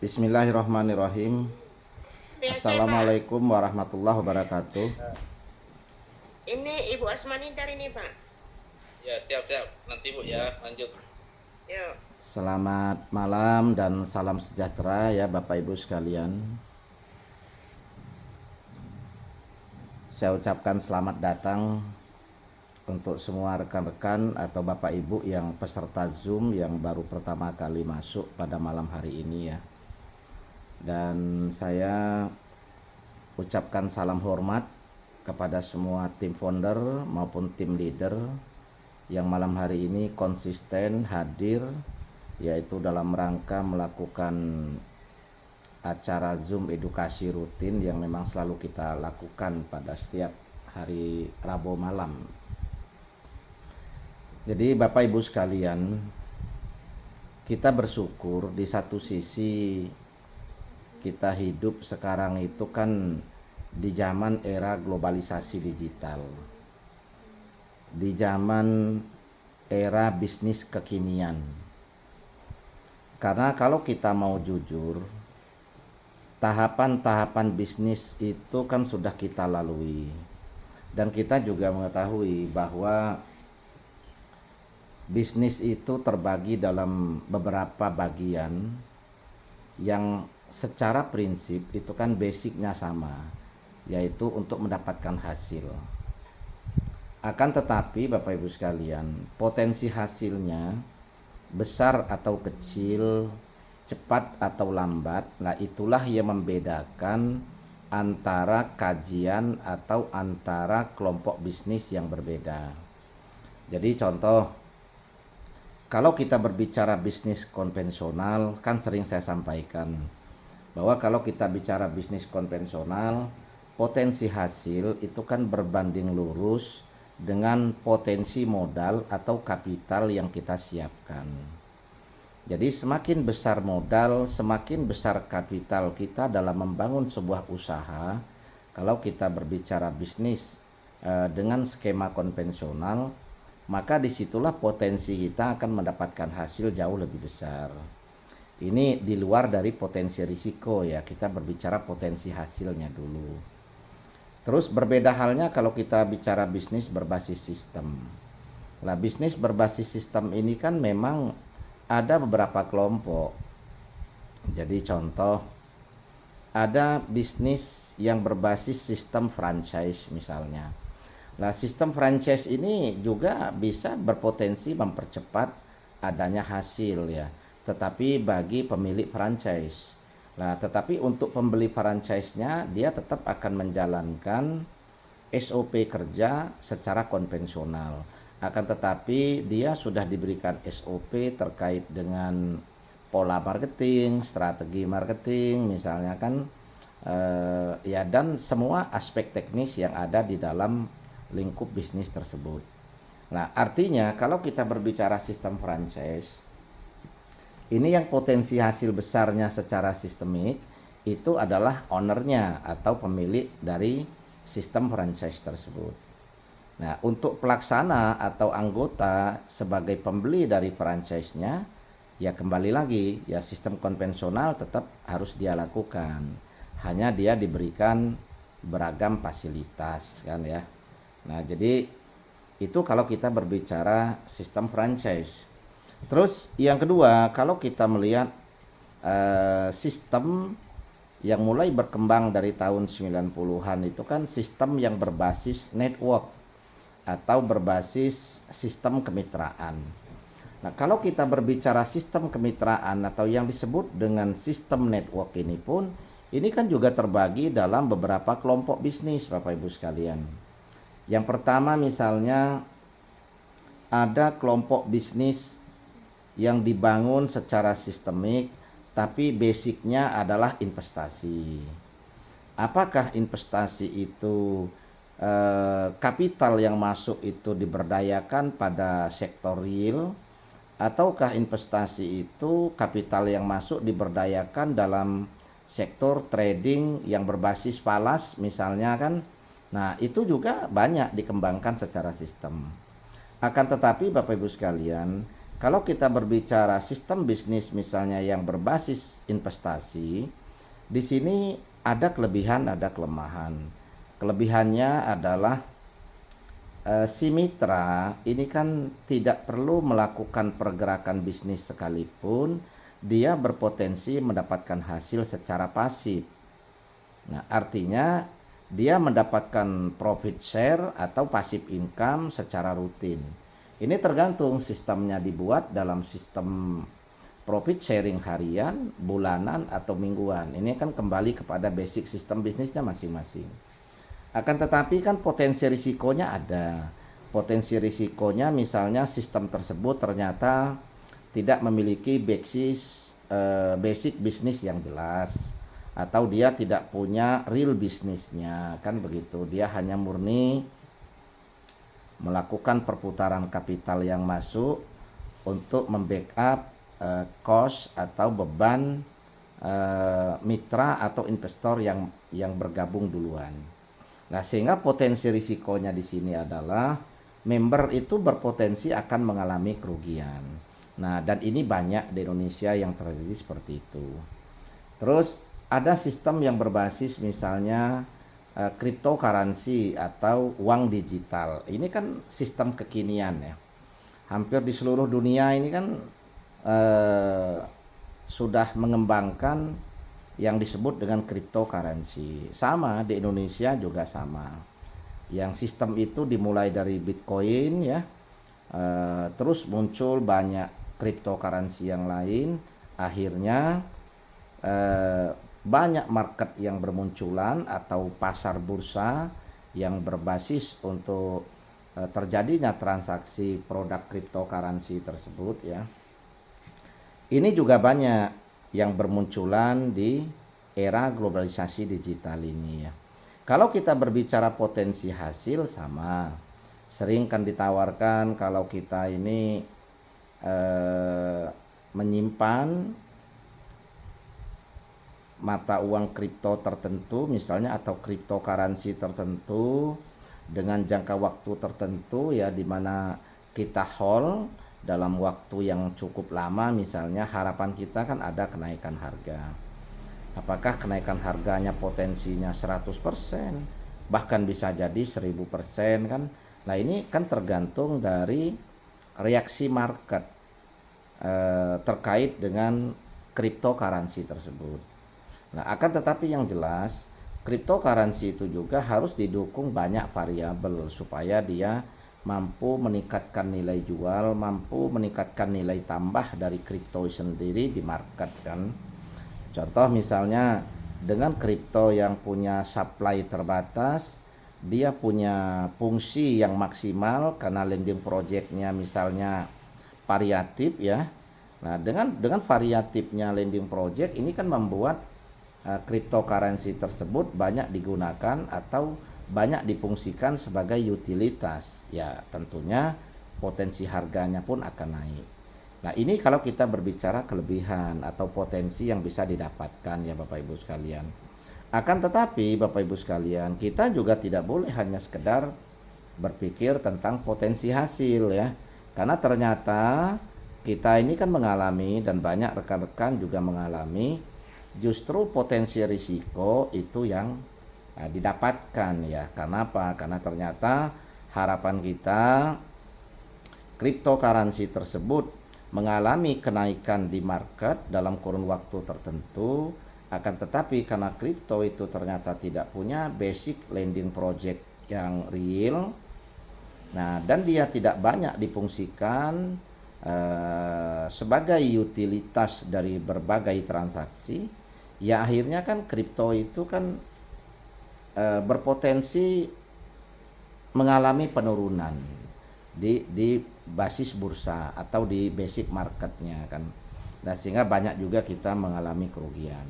Bismillahirrahmanirrahim. Ya, saya Pak. Assalamualaikum warahmatullahi wabarakatuh. Ini Ibu Asmani dari ini Pak. Ya, siap, siap. Nanti Bu ya, lanjut. Yuk. Selamat malam dan salam sejahtera ya Bapak Ibu sekalian. Saya ucapkan selamat datang untuk semua rekan-rekan atau Bapak Ibu yang peserta Zoom yang baru pertama kali masuk pada malam hari ini ya. Dan saya ucapkan salam hormat kepada semua tim founder maupun tim leader yang malam hari ini konsisten hadir, yaitu dalam rangka melakukan acara Zoom edukasi rutin yang memang selalu kita lakukan pada setiap hari Rabu malam. Jadi Bapak Ibu sekalian, kita bersyukur di satu sisi kita hidup sekarang itu kan di zaman era globalisasi digital, di zaman era bisnis kekinian. Karena kalau kita mau jujur, tahapan-tahapan bisnis itu kan sudah kita lalui. Dan kita juga mengetahui bahwa bisnis itu terbagi dalam beberapa bagian yang secara prinsip itu kan basicnya sama, yaitu untuk mendapatkan hasil. Akan tetapi Bapak Ibu sekalian, potensi hasilnya besar atau kecil, cepat atau lambat, nah itulah yang membedakan antara kajian atau antara kelompok bisnis yang berbeda. Jadi contoh, kalau kita berbicara bisnis konvensional, kan sering saya sampaikan bahwa kalau kita bicara bisnis konvensional, potensi hasil itu kan berbanding lurus dengan potensi modal atau kapital yang kita siapkan. Jadi semakin besar modal, semakin besar kapital kita dalam membangun sebuah usaha. Kalau kita berbicara bisnis dengan skema konvensional, maka disitulah potensi kita akan mendapatkan hasil jauh lebih besar. Ini di luar dari potensi risiko ya, kita berbicara potensi hasilnya dulu. Terus berbeda halnya kalau kita bicara bisnis berbasis sistem. Nah, bisnis berbasis sistem ini kan memang ada beberapa kelompok. Jadi contoh, ada bisnis yang berbasis sistem franchise misalnya. Nah, sistem franchise ini juga bisa berpotensi mempercepat adanya hasil ya, tetapi bagi pemilik franchise. Nah, tetapi untuk pembeli franchise-nya dia tetap akan menjalankan SOP kerja secara konvensional. Akan tetapi dia sudah diberikan SOP terkait dengan pola marketing, strategi marketing misalnya kan, ya, dan semua aspek teknis yang ada di dalam lingkup bisnis tersebut. Nah, artinya kalau kita berbicara sistem franchise, ini yang potensi hasil besarnya secara sistemik itu adalah ownernya atau pemilik dari sistem franchise tersebut. Nah, untuk pelaksana atau anggota sebagai pembeli dari franchise-nya, ya kembali lagi, ya sistem konvensional tetap harus dia lakukan. Hanya dia diberikan beragam fasilitas kan ya. Nah, jadi itu kalau kita berbicara sistem franchise. Terus yang kedua, kalau kita melihat sistem yang mulai berkembang dari tahun 90-an itu kan sistem yang berbasis network atau berbasis sistem kemitraan. Nah, kalau kita berbicara sistem kemitraan atau yang disebut dengan sistem network ini pun, ini kan juga terbagi dalam beberapa kelompok bisnis Bapak Ibu sekalian. Yang pertama misalnya ada kelompok bisnis yang dibangun secara sistemik, tapi basicnya adalah investasi. Apakah investasi itu kapital yang masuk itu diberdayakan pada sektor real, ataukah investasi itu kapital yang masuk diberdayakan dalam sektor trading yang berbasis falas misalnya kan. Nah, itu juga banyak dikembangkan secara sistem. Akan tetapi Bapak Ibu sekalian, Kalau kita berbicara sistem bisnis misalnya yang berbasis investasi, di sini ada kelebihan, ada kelemahan. Kelebihannya adalah si mitra ini kan tidak perlu melakukan pergerakan bisnis sekalipun dia berpotensi mendapatkan hasil secara pasif. Nah, artinya dia mendapatkan profit share atau passive income secara rutin. Ini tergantung sistemnya dibuat dalam sistem profit sharing harian, bulanan, atau mingguan. Ini kan kembali kepada basic sistem bisnisnya masing-masing. Akan tetapi kan potensi risikonya ada. Potensi risikonya misalnya sistem tersebut ternyata tidak memiliki basic bisnis yang jelas, atau dia tidak punya real bisnisnya, kan begitu. Dia hanya murni melakukan perputaran kapital yang masuk untuk membackup cost atau beban mitra atau investor yang bergabung duluan. Nah, sehingga potensi risikonya di sini adalah member itu berpotensi akan mengalami kerugian. Nah, dan ini banyak di Indonesia yang terjadi seperti itu. Terus ada sistem yang berbasis misalnya cryptocurrency atau uang digital. Ini kan sistem kekinian ya. Hampir di seluruh dunia ini kan sudah mengembangkan yang disebut dengan cryptocurrency. Sama di Indonesia juga sama. Yang sistem itu dimulai dari Bitcoin ya. Terus muncul banyak cryptocurrency yang lain. Akhirnya banyak market yang bermunculan atau pasar bursa yang berbasis untuk terjadinya transaksi produk cryptocurrency tersebut ya. Ini juga banyak yang bermunculan di era globalisasi digital ini ya. Kalau kita berbicara potensi hasil sama, sering kan ditawarkan kalau kita ini menyimpan mata uang kripto tertentu misalnya atau cryptocurrency tertentu dengan jangka waktu tertentu ya, di mana kita hold dalam waktu yang cukup lama, misalnya harapan kita kan ada kenaikan harga. Apakah kenaikan harganya potensinya 100%, bahkan bisa jadi 1000% kan. Nah, ini kan tergantung dari reaksi market terkait dengan cryptocurrency tersebut. Nah, akan tetapi yang jelas cryptocurrency itu juga harus didukung banyak variabel supaya dia mampu meningkatkan nilai jual, mampu meningkatkan nilai tambah dari kripto sendiri di market kan. Contoh misalnya dengan kripto yang punya supply terbatas, dia punya fungsi yang maksimal karena lending projectnya misalnya variatif ya. Nah, dengan variatifnya lending project ini kan membuat cryptocurrency tersebut banyak digunakan atau banyak difungsikan sebagai utilitas ya, tentunya potensi harganya pun akan naik. Nah, ini kalau kita berbicara kelebihan atau potensi yang bisa didapatkan ya Bapak Ibu sekalian. Akan tetapi Bapak Ibu sekalian, kita juga tidak boleh hanya sekedar berpikir tentang potensi hasil ya, karena ternyata kita ini kan mengalami dan banyak rekan-rekan juga mengalami justru potensi risiko itu yang didapatkan ya. Kenapa? Karena ternyata harapan kita cryptocurrency tersebut mengalami kenaikan di market dalam kurun waktu tertentu, akan tetapi karena kripto itu ternyata tidak punya basic lending project yang real, nah dan dia tidak banyak difungsikan sebagai utilitas dari berbagai transaksi, ya akhirnya kan kripto itu kan berpotensi mengalami penurunan di basis bursa atau di basic marketnya kan. Nah, sehingga banyak juga kita mengalami kerugian.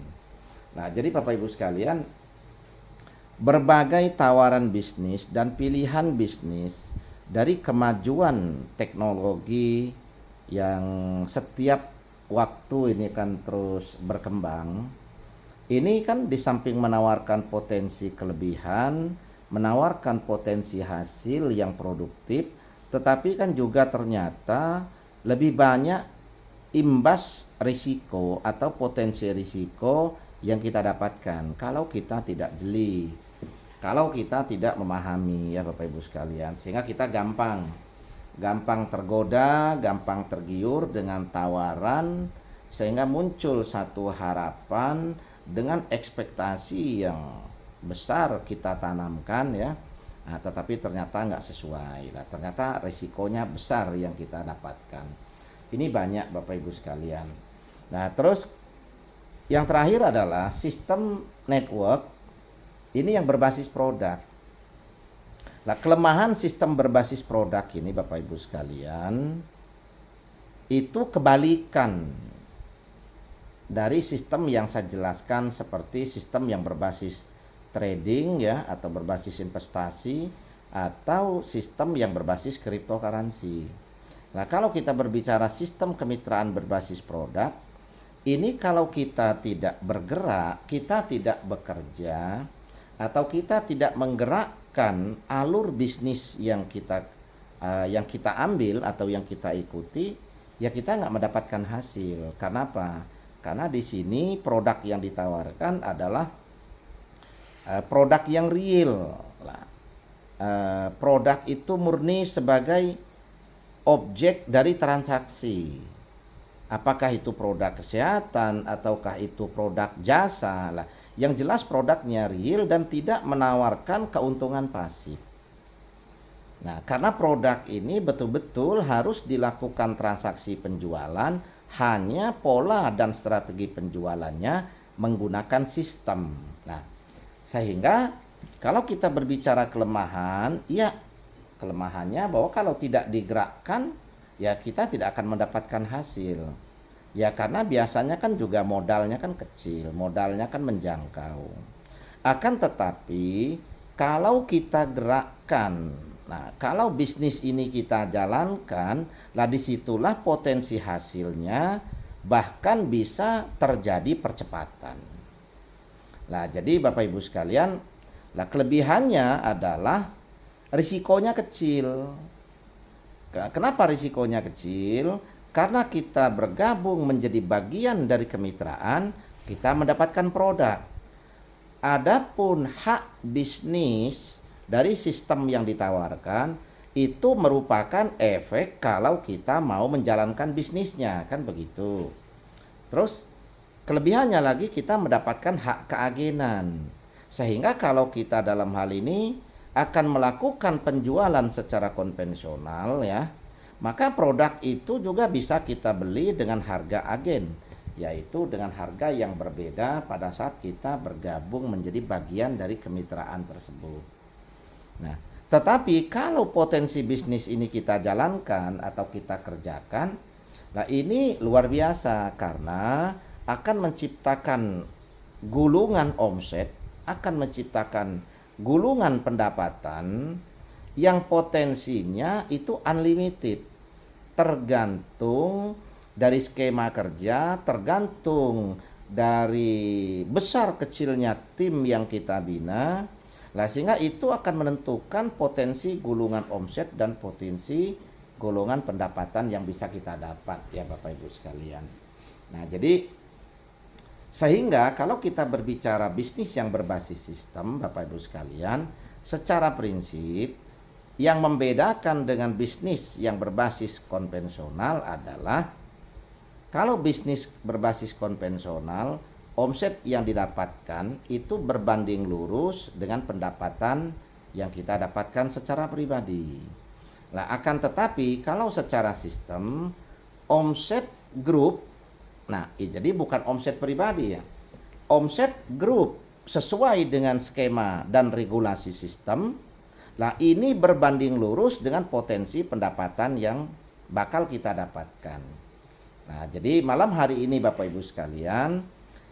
Nah, jadi Bapak Ibu sekalian, berbagai tawaran bisnis dan pilihan bisnis dari kemajuan teknologi yang setiap waktu ini kan terus berkembang. Ini kan di samping menawarkan potensi kelebihan, menawarkan potensi hasil yang produktif, tetapi kan juga ternyata lebih banyak imbas risiko atau potensi risiko yang kita dapatkan kalau kita tidak jeli, kalau kita tidak memahami ya Bapak Ibu sekalian, sehingga kita gampang tergoda, gampang tergiur dengan tawaran, sehingga muncul satu harapan dengan ekspektasi yang besar kita tanamkan ya. Nah, tetapi ternyata nggak sesuai. Nah, ternyata risikonya besar yang kita dapatkan. Ini banyak Bapak Ibu sekalian. Nah, terus yang terakhir adalah sistem network ini yang berbasis produk. Nah, kelemahan sistem berbasis produk ini Bapak Ibu sekalian itu kebalikan dari sistem yang saya jelaskan seperti sistem yang berbasis trading ya, atau berbasis investasi, atau sistem yang berbasis cryptocurrency. Nah, kalau kita berbicara sistem kemitraan berbasis produk, ini kalau kita tidak bergerak, kita tidak bekerja, atau kita tidak menggerakkan alur bisnis yang kita ambil atau yang kita ikuti, ya kita nggak mendapatkan hasil. Karena apa? Karena di sini produk yang ditawarkan adalah produk yang real. Produk itu murni sebagai objek dari transaksi. Apakah itu produk kesehatan ataukah itu produk jasa? Lah, yang jelas produknya real dan tidak menawarkan keuntungan pasif. Nah, karena produk ini betul-betul harus dilakukan transaksi penjualan, hanya pola dan strategi penjualannya menggunakan sistem. Nah, sehingga kalau kita berbicara kelemahan, ya kelemahannya bahwa kalau tidak digerakkan, ya kita tidak akan mendapatkan hasil. Ya karena biasanya kan juga modalnya kan kecil, modalnya kan menjangkau. Akan tetapi kalau kita gerakkan, nah kalau bisnis ini kita jalankan, lah disitulah potensi hasilnya bahkan bisa terjadi percepatan. Nah, jadi Bapak Ibu sekalian, lah kelebihannya adalah risikonya kecil. Kenapa risikonya kecil? Karena kita bergabung menjadi bagian dari kemitraan, kita mendapatkan produk. Adapun hak bisnis dari sistem yang ditawarkan itu merupakan efek kalau kita mau menjalankan bisnisnya, kan begitu. Terus kelebihannya lagi kita mendapatkan hak keagenan. Sehingga kalau kita dalam hal ini akan melakukan penjualan secara konvensional ya, maka produk itu juga bisa kita beli dengan harga agen, yaitu dengan harga yang berbeda pada saat kita bergabung menjadi bagian dari kemitraan tersebut. Nah, tetapi kalau potensi bisnis ini kita jalankan atau kita kerjakan, nah ini luar biasa karena akan menciptakan gulungan omset, akan menciptakan gulungan pendapatan yang potensinya itu unlimited. Tergantung dari skema kerja, tergantung dari besar kecilnya tim yang kita bina. Nah, sehingga itu akan menentukan potensi gulungan omset dan potensi golongan pendapatan yang bisa kita dapat ya Bapak Ibu sekalian. Nah, jadi sehingga kalau kita berbicara bisnis yang berbasis sistem Bapak Ibu sekalian, secara prinsip yang membedakan dengan bisnis yang berbasis konvensional adalah kalau bisnis berbasis konvensional, omset yang didapatkan itu berbanding lurus dengan pendapatan yang kita dapatkan secara pribadi. Nah, akan tetapi kalau secara sistem, omset grup, nah jadi bukan omset pribadi ya, omset grup sesuai dengan skema dan regulasi sistem. Nah, ini berbanding lurus dengan potensi pendapatan yang bakal kita dapatkan. Nah, jadi malam hari ini Bapak Ibu sekalian,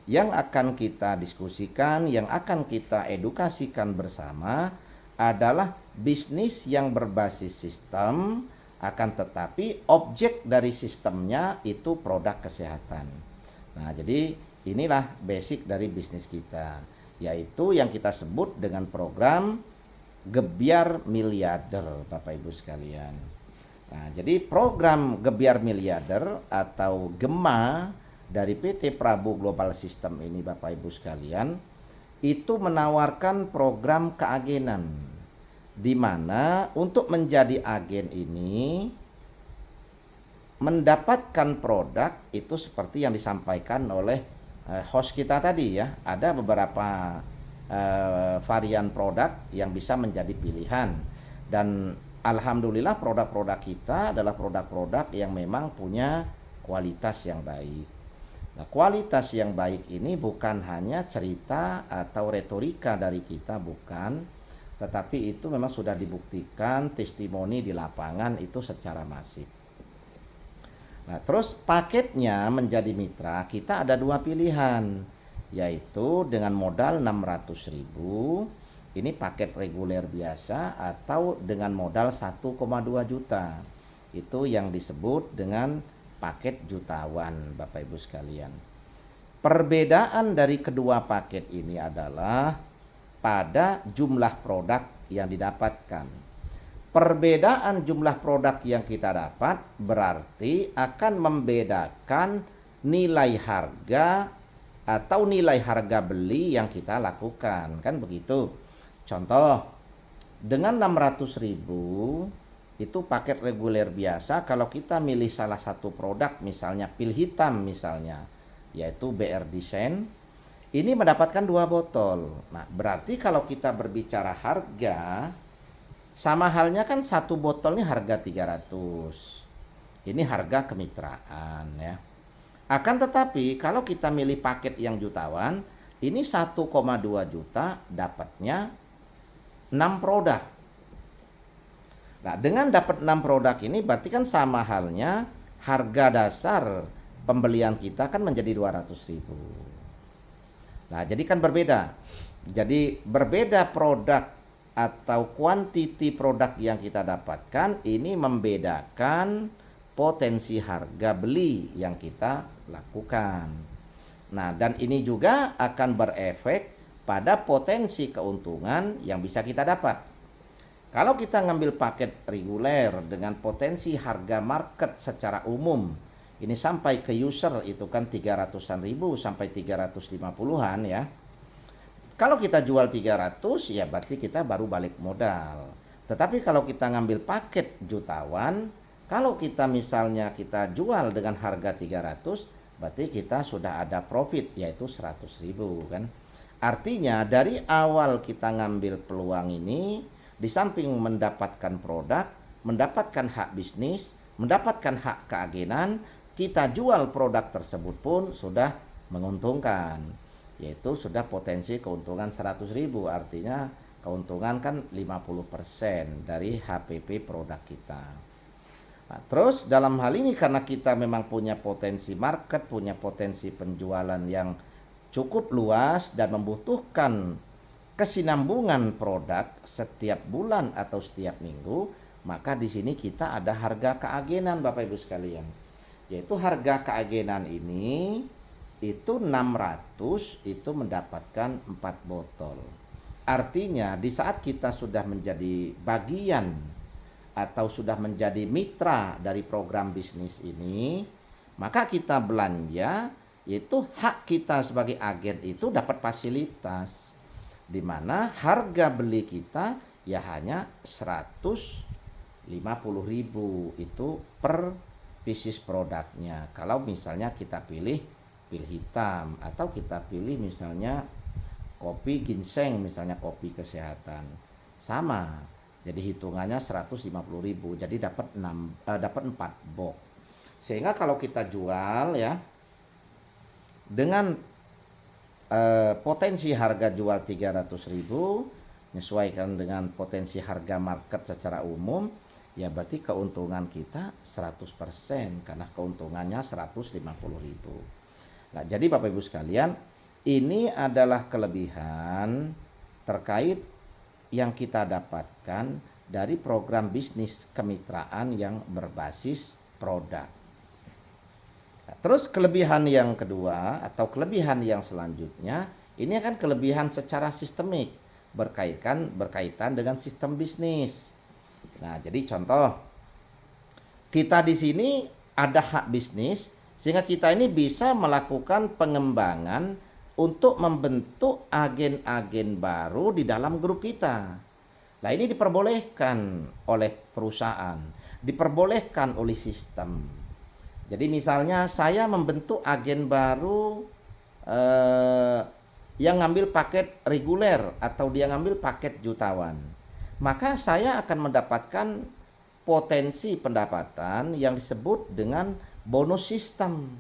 yang akan kita diskusikan, yang akan kita edukasikan bersama adalah bisnis yang berbasis sistem, akan tetapi objek dari sistemnya itu produk kesehatan. Nah, jadi inilah basic dari bisnis kita, yaitu yang kita sebut dengan program Gebyar Miliarder Bapak Ibu sekalian. Nah, jadi program Gebiar Miliarder atau GEMA dari PT Prabu Global System ini Bapak Ibu sekalian, itu menawarkan program keagenan, di mana untuk menjadi agen ini mendapatkan produk itu seperti yang disampaikan oleh host kita tadi ya. Ada beberapa varian produk yang bisa menjadi pilihan, dan alhamdulillah produk-produk kita adalah produk-produk yang memang punya kualitas yang baik. Nah, kualitas yang baik ini bukan hanya cerita atau retorika dari kita, bukan, tetapi itu memang sudah dibuktikan testimoni di lapangan itu secara masif. Nah, terus paketnya menjadi mitra kita ada dua pilihan, yaitu dengan modal 600.000, ini paket reguler biasa, atau dengan modal 1,2 juta. Itu yang disebut dengan paket jutawan Bapak Ibu sekalian. Perbedaan dari kedua paket ini adalah pada jumlah produk yang didapatkan. Perbedaan jumlah produk yang kita dapat berarti akan membedakan nilai harga atau nilai harga beli yang kita lakukan, kan begitu. Contoh, dengan 600.000 itu paket reguler biasa, kalau kita milih salah satu produk, misalnya pil hitam misalnya, yaitu BR Design, ini mendapatkan 2 botol. Nah, berarti kalau kita berbicara harga, sama halnya kan satu botolnya harga 300. Ini harga kemitraan ya. Akan tetapi kalau kita milih paket yang jutawan, ini 1,2 juta dapatnya 6 produk. Nah, dengan dapat 6 produk ini berarti kan sama halnya harga dasar pembelian kita kan menjadi 200.000. Nah, jadi kan berbeda. Jadi berbeda produk atau kuantiti produk yang kita dapatkan, ini membedakan potensi harga beli yang kita lakukan. Nah, dan ini juga akan berefek pada potensi keuntungan yang bisa kita dapat. Kalau kita ngambil paket reguler dengan potensi harga market secara umum, ini sampai ke user itu kan 300-an ribu sampai 350-an ya. Kalau kita jual 300 ya berarti kita baru balik modal. Tetapi kalau kita ngambil paket jutawan, kalau kita misalnya kita jual dengan harga 300, berarti kita sudah ada profit yaitu 100.000 kan. Artinya dari awal kita ngambil peluang ini, di samping mendapatkan produk, mendapatkan hak bisnis, mendapatkan hak keagenan, kita jual produk tersebut pun sudah menguntungkan. Yaitu sudah potensi keuntungan 100.000, artinya keuntungan kan 50% dari HPP produk kita. Nah, terus dalam hal ini karena kita memang punya potensi market, punya potensi penjualan yang cukup luas dan membutuhkan kesinambungan produk setiap bulan atau setiap minggu, maka di sini kita ada harga keagenan Bapak Ibu sekalian. Yaitu harga keagenan ini itu 600 itu mendapatkan 4 botol. Artinya di saat kita sudah menjadi bagian atau sudah menjadi mitra dari program bisnis ini, maka kita belanja, yaitu hak kita sebagai agen itu dapat fasilitas, di mana harga beli kita ya hanya 150.000 itu per pieces produknya. Kalau misalnya kita pilih pil hitam atau kita pilih misalnya kopi ginseng, misalnya kopi kesehatan, sama. Jadi hitungannya 150.000, jadi dapat 4 box. Sehingga kalau kita jual ya dengan potensi harga jual 300.000 menyesuaikan dengan potensi harga market secara umum, ya berarti keuntungan kita 100% karena keuntungannya 150.000. Nah, jadi Bapak Ibu sekalian, ini adalah kelebihan terkait yang kita dapatkan dari program bisnis kemitraan yang berbasis produk. Nah, terus kelebihan yang kedua atau kelebihan yang selanjutnya, ini akan kelebihan secara sistemik berkaitan dengan sistem bisnis. Nah, jadi contoh, kita di sini ada hak bisnis sehingga kita ini bisa melakukan pengembangan untuk membentuk agen-agen baru di dalam grup kita. Nah, ini diperbolehkan oleh perusahaan, diperbolehkan oleh sistem. Jadi misalnya saya membentuk agen baru yang ngambil paket reguler atau dia ngambil paket jutawan, maka saya akan mendapatkan potensi pendapatan yang disebut dengan bonus sistem,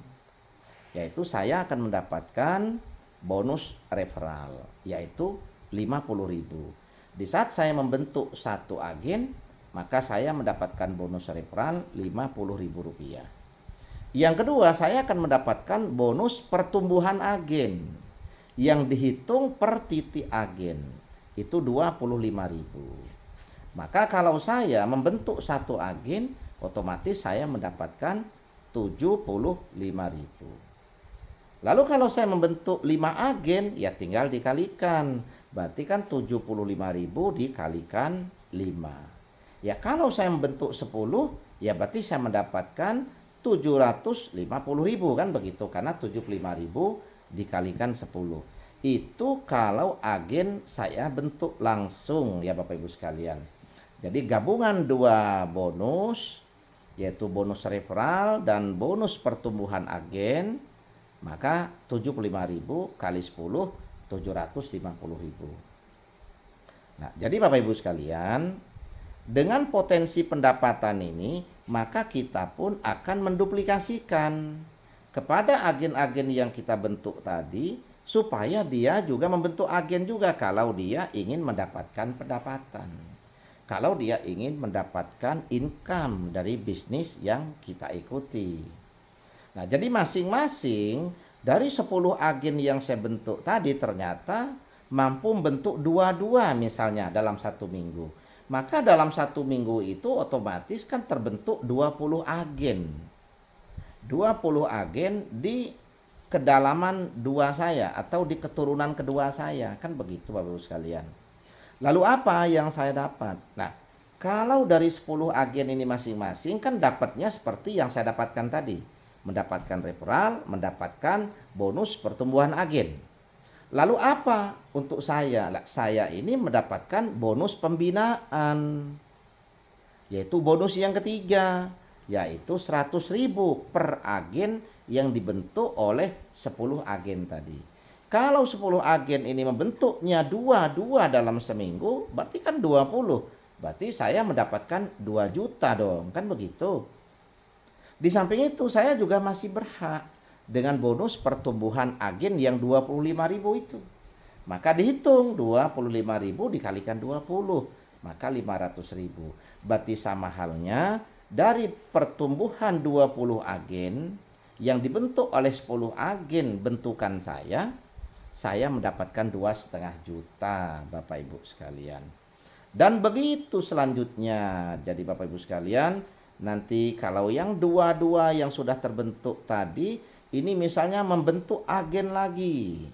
yaitu saya akan mendapatkan bonus referral, yaitu 50.000. Di saat saya membentuk satu agen, maka saya mendapatkan bonus referral Rp50.000. Yang kedua, saya akan mendapatkan bonus pertumbuhan agen yang dihitung per titik agen, itu 25.000. Maka kalau saya membentuk satu agen, otomatis saya mendapatkan 75.000. Lalu kalau saya membentuk 5 agen, ya tinggal dikalikan. Berarti kan 75.000 dikalikan 5. Ya kalau saya membentuk 10, ya berarti saya mendapatkan 750.000 kan begitu. Karena 75.000 dikalikan 10. Itu kalau agen saya bentuk langsung ya Bapak Ibu sekalian. Jadi gabungan dua bonus, yaitu bonus referral dan bonus pertumbuhan agen, maka 75.000 kali 10, 750.000. Nah, jadi Bapak Ibu sekalian, dengan potensi pendapatan ini, maka kita pun akan menduplikasikan kepada agen-agen yang kita bentuk tadi, supaya dia juga membentuk agen juga kalau dia ingin mendapatkan pendapatan. Kalau dia ingin mendapatkan income dari bisnis yang kita ikuti. Nah, jadi masing-masing dari 10 agen yang saya bentuk tadi ternyata mampu membentuk 2 misalnya dalam 1 minggu. Maka dalam 1 minggu itu otomatis kan terbentuk 20 agen. 20 agen di kedalaman 2 saya atau di keturunan kedua saya. Kan begitu Bapak Ibu sekalian. Lalu apa yang saya dapat? Nah, kalau dari 10 agen ini masing-masing kan dapatnya seperti yang saya dapatkan tadi. Mendapatkan referral, mendapatkan bonus pertumbuhan agen. Lalu apa untuk saya? Saya ini mendapatkan bonus pembinaan. Yaitu bonus yang ketiga, yaitu 100.000 per agen yang dibentuk oleh 10 agen tadi. Kalau 10 agen ini membentuknya 2 dalam seminggu, berarti kan 20. Berarti saya mendapatkan 2 juta dong, kan begitu. Di samping itu saya juga masih berhak dengan bonus pertumbuhan agen yang 25.000 itu. Maka dihitung 25.000 dikalikan 20, maka 500.000. Berarti sama halnya dari pertumbuhan 20 agen yang dibentuk oleh 10 agen bentukan saya mendapatkan 2,5 juta Bapak Ibu sekalian. Dan begitu selanjutnya. Jadi Bapak Ibu sekalian, nanti kalau yang 2 yang sudah terbentuk tadi, ini misalnya membentuk agen lagi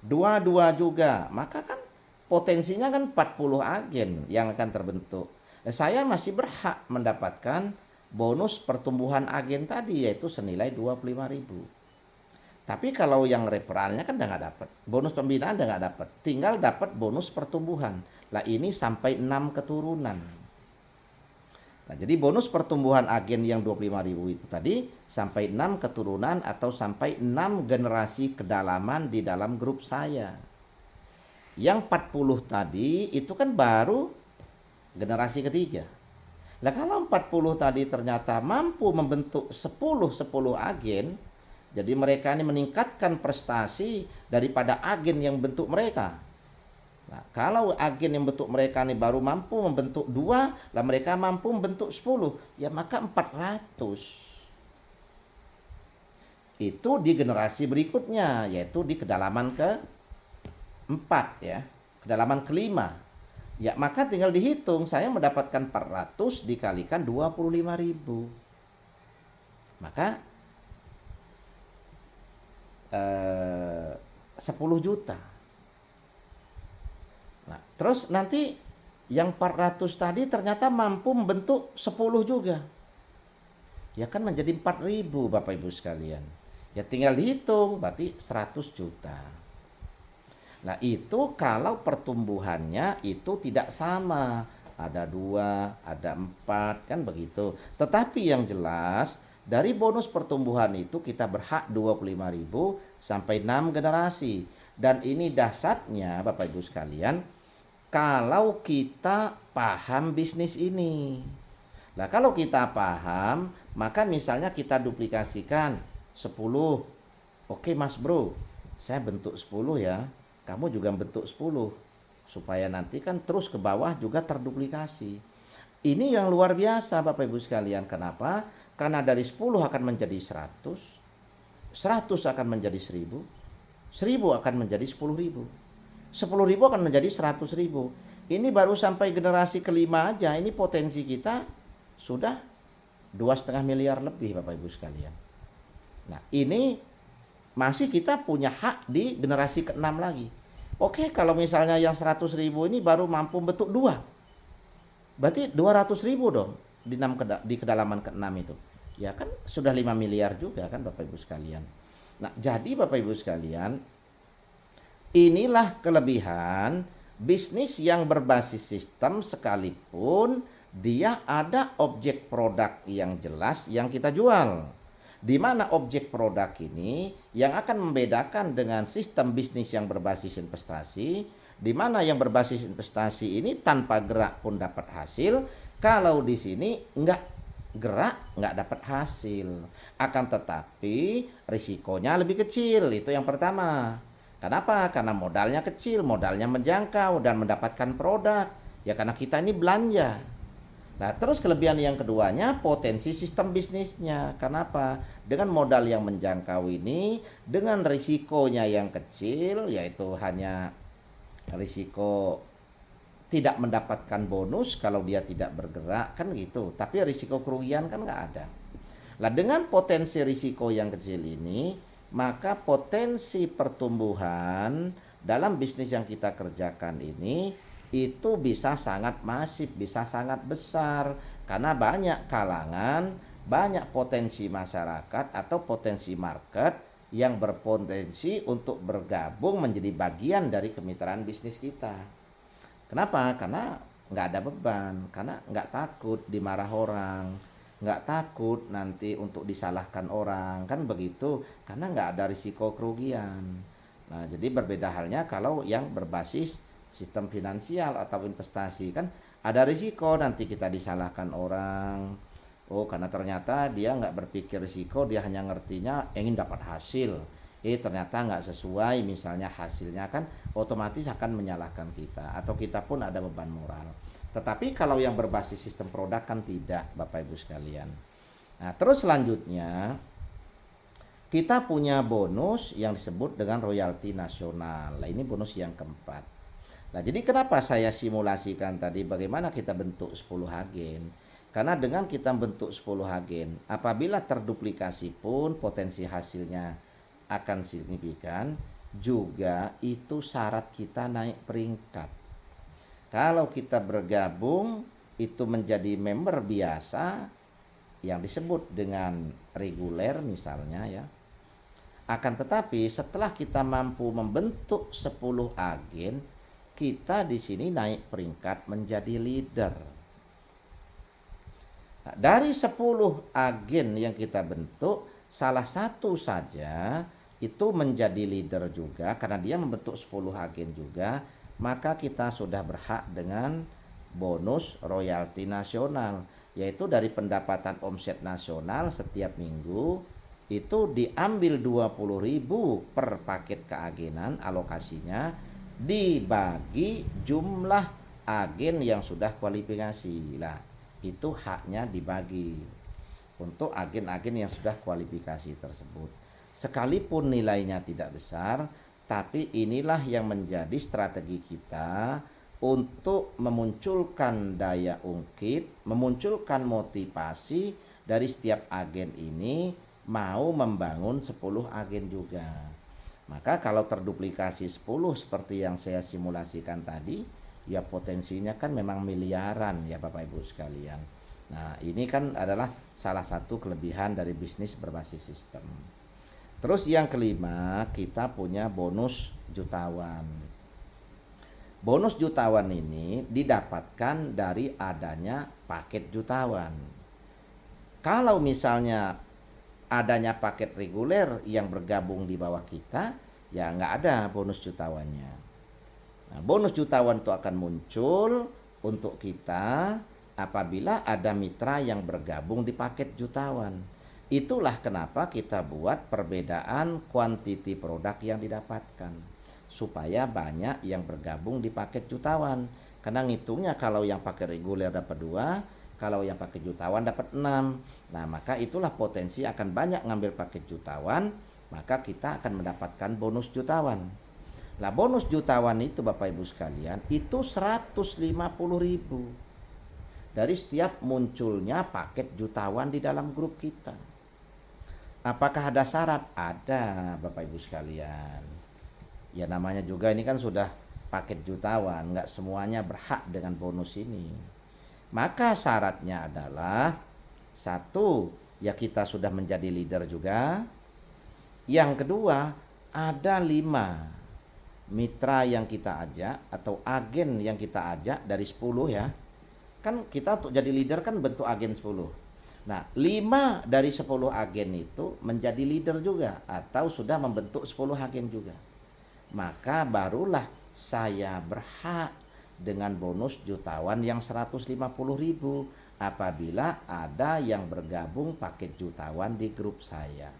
2 juga, maka kan potensinya kan 40 agen yang akan terbentuk. Saya masih berhak mendapatkan bonus pertumbuhan agen tadi, yaitu senilai 25.000. Tapi kalau yang referralnya kan udah nggak dapat, bonus pembinaan udah nggak dapat, tinggal dapat bonus pertumbuhan. Lah ini sampai 6 keturunan. Nah, jadi bonus pertumbuhan agen yang 25.000 itu tadi sampai 6 keturunan atau sampai 6 generasi kedalaman di dalam grup saya. Yang 40 tadi itu kan baru generasi ketiga. Nah, kalau 40 tadi ternyata mampu membentuk 10 agen, jadi mereka ini meningkatkan prestasi daripada agen yang bentuk mereka. Nah, kalau agen yang bentuk mereka ini baru mampu membentuk 2, lah mereka mampu membentuk 10, ya maka 400. Itu di generasi berikutnya, yaitu di kedalaman ke-4 ya, kedalaman ke-5. Ya, maka tinggal dihitung, saya mendapatkan 400 dikalikan 25.000. Maka 10 juta. Nah, terus nanti yang 400 tadi ternyata mampu membentuk 10 juga. ya kan menjadi 4.000 Bapak Ibu sekalian. Ya tinggal dihitung, berarti 100 juta. Nah itu kalau pertumbuhannya itu tidak sama. Ada 2, ada 4, kan begitu. Tetapi yang jelas, dari bonus pertumbuhan itu kita berhak 25.000 sampai 6 generasi. Dan ini dasarnya Bapak Ibu sekalian, kalau kita paham bisnis ini. Nah, kalau kita paham, maka misalnya kita duplikasikan 10. Oke Mas Bro, saya bentuk 10 ya. Kamu juga bentuk 10. Supaya nanti kan terus ke bawah juga terduplikasi. Ini yang luar biasa Bapak Ibu sekalian. Kenapa? Karena dari 10 akan menjadi 100. 100 akan menjadi 1000. 1000 akan menjadi 10.000. 10.000 akan menjadi 100.000. Ini baru sampai generasi kelima aja. Ini potensi kita sudah 2,5 miliar lebih Bapak Ibu sekalian. Nah ini masih kita punya hak di generasi ke-6 lagi. Oke kalau misalnya yang 100.000 ini baru mampu bentuk 2. Berarti 200.000 dong di kedalaman ke-6 itu. Ya kan sudah 5 miliar juga kan Bapak Ibu sekalian. Nah jadi Bapak Ibu sekalian, inilah kelebihan bisnis yang berbasis sistem sekalipun dia ada objek produk yang jelas yang kita jual. Di mana objek produk ini yang akan membedakan dengan sistem bisnis yang berbasis investasi, di mana yang berbasis investasi ini tanpa gerak pun dapat hasil, kalau di sini enggak gerak nggak dapat hasil. Akan tetapi risikonya lebih kecil, itu yang pertama. Kenapa? Karena modalnya kecil, modalnya menjangkau dan mendapatkan produk. Ya karena kita ini belanja. Nah, terus kelebihan yang keduanya potensi sistem bisnisnya. Kenapa? Dengan modal yang menjangkau ini, dengan risikonya yang kecil, yaitu hanya risiko tidak mendapatkan bonus kalau dia tidak bergerak, kan gitu. Tapi risiko kerugian kan nggak ada. Nah, dengan potensi risiko yang kecil ini, maka potensi pertumbuhan dalam bisnis yang kita kerjakan ini itu bisa sangat masif, bisa sangat besar karena banyak kalangan, banyak potensi masyarakat atau potensi market yang berpotensi untuk bergabung menjadi bagian dari kemitraan bisnis kita. Kenapa? Karena nggak ada beban, karena nggak takut dimarah orang, nggak takut nanti untuk disalahkan orang, kan begitu, karena nggak ada risiko kerugian. Nah, jadi berbeda halnya kalau yang berbasis sistem finansial atau investasi, kan ada risiko nanti kita disalahkan orang. Oh karena ternyata dia nggak berpikir risiko, dia hanya ngertinya ingin dapat hasil. Ternyata nggak sesuai misalnya hasilnya, kan otomatis akan menyalahkan kita atau kita pun ada beban moral. Tetapi kalau yang berbasis sistem produk kan tidak Bapak Ibu sekalian. Nah terus selanjutnya kita punya bonus yang disebut dengan royalti nasional. Nah ini bonus yang keempat. Nah, jadi kenapa saya simulasikan tadi bagaimana kita bentuk 10 agen? Karena dengan kita bentuk 10 agen, apabila terduplikasi pun potensi hasilnya akan signifikan, juga itu syarat kita naik peringkat. Kalau kita bergabung itu menjadi member biasa yang disebut dengan reguler misalnya ya. Akan tetapi setelah kita mampu membentuk 10 agen, kita di sini naik peringkat menjadi leader. Nah, dari 10 agen yang kita bentuk, salah satu saja itu menjadi leader juga karena dia membentuk 10 agen juga, maka kita sudah berhak dengan bonus royalti nasional, yaitu dari pendapatan omset nasional setiap minggu itu diambil 20.000 per paket keagenan alokasinya, dibagi jumlah agen yang sudah kualifikasi. Nah, itu haknya dibagi untuk agen-agen yang sudah kualifikasi tersebut. Sekalipun nilainya tidak besar, tapi inilah yang menjadi strategi kita untuk memunculkan daya ungkit, memunculkan motivasi dari setiap agen ini mau membangun 10 agen juga. Maka kalau terduplikasi 10 seperti yang saya simulasikan tadi, ya potensinya kan memang miliaran ya Bapak Ibu sekalian. Nah, ini kan adalah salah satu kelebihan dari bisnis berbasis sistem. Terus yang kelima, kita punya bonus jutawan. Bonus jutawan ini didapatkan dari adanya paket jutawan. Kalau misalnya adanya paket reguler yang bergabung di bawah kita, ya nggak ada bonus jutawannya. Nah, bonus jutawan itu akan muncul untuk kita apabila ada mitra yang bergabung di paket jutawan. Itulah kenapa kita buat perbedaan kuantiti produk yang didapatkan, supaya banyak yang bergabung di paket jutawan. Karena ngitungnya kalau yang pakai reguler dapat 2, kalau yang pakai jutawan dapat 6. Nah, maka itulah potensi akan banyak ngambil paket jutawan, maka kita akan mendapatkan bonus jutawan. Nah, bonus jutawan itu Bapak Ibu sekalian, itu 150.000 dari setiap munculnya paket jutawan di dalam grup kita. Apakah ada syarat? Ada Bapak Ibu sekalian. Ya namanya juga ini kan sudah paket jutawan, nggak semuanya berhak dengan bonus ini. Maka syaratnya adalah, satu, ya kita sudah menjadi leader juga. Yang kedua, ada 5 mitra yang kita ajak atau agen yang kita ajak dari 10 ya. Kan kita untuk jadi leader kan bentuk agen 10. Nah, 5 dari 10 agen itu menjadi leader juga atau sudah membentuk 10 agen juga. Maka barulah saya berhak dengan bonus jutawan yang 150.000 apabila ada yang bergabung paket jutawan di grup saya.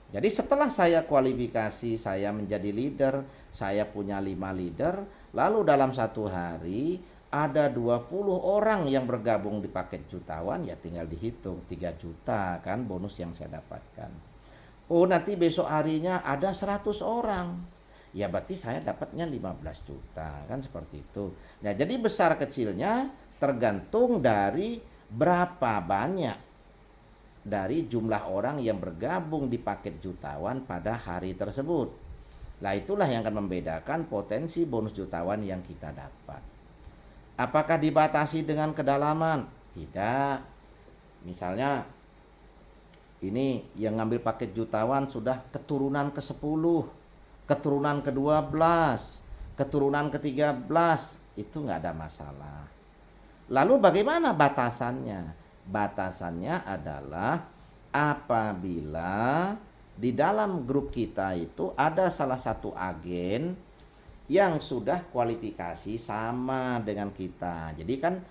Jadi setelah saya kualifikasi, saya menjadi leader, saya punya 5 leader, lalu dalam satu hari ada 20 orang yang bergabung di paket jutawan, ya tinggal dihitung 3 juta kan bonus yang saya dapatkan. Oh, nanti besok harinya ada 100 orang. Ya berarti saya dapatnya 15 juta kan seperti itu. Nah, jadi besar kecilnya tergantung dari berapa banyak dari jumlah orang yang bergabung di paket jutawan pada hari tersebut. Nah, itulah yang akan membedakan potensi bonus jutawan yang kita dapat. Apakah dibatasi dengan kedalaman? Tidak. Misalnya ini yang ngambil paket jutawan sudah keturunan ke-10, keturunan ke-12, keturunan ke-13, itu nggak ada masalah. Lalu bagaimana batasannya? Batasannya adalah apabila di dalam grup kita itu ada salah satu agen yang sudah kualifikasi sama dengan kita. Jadi kan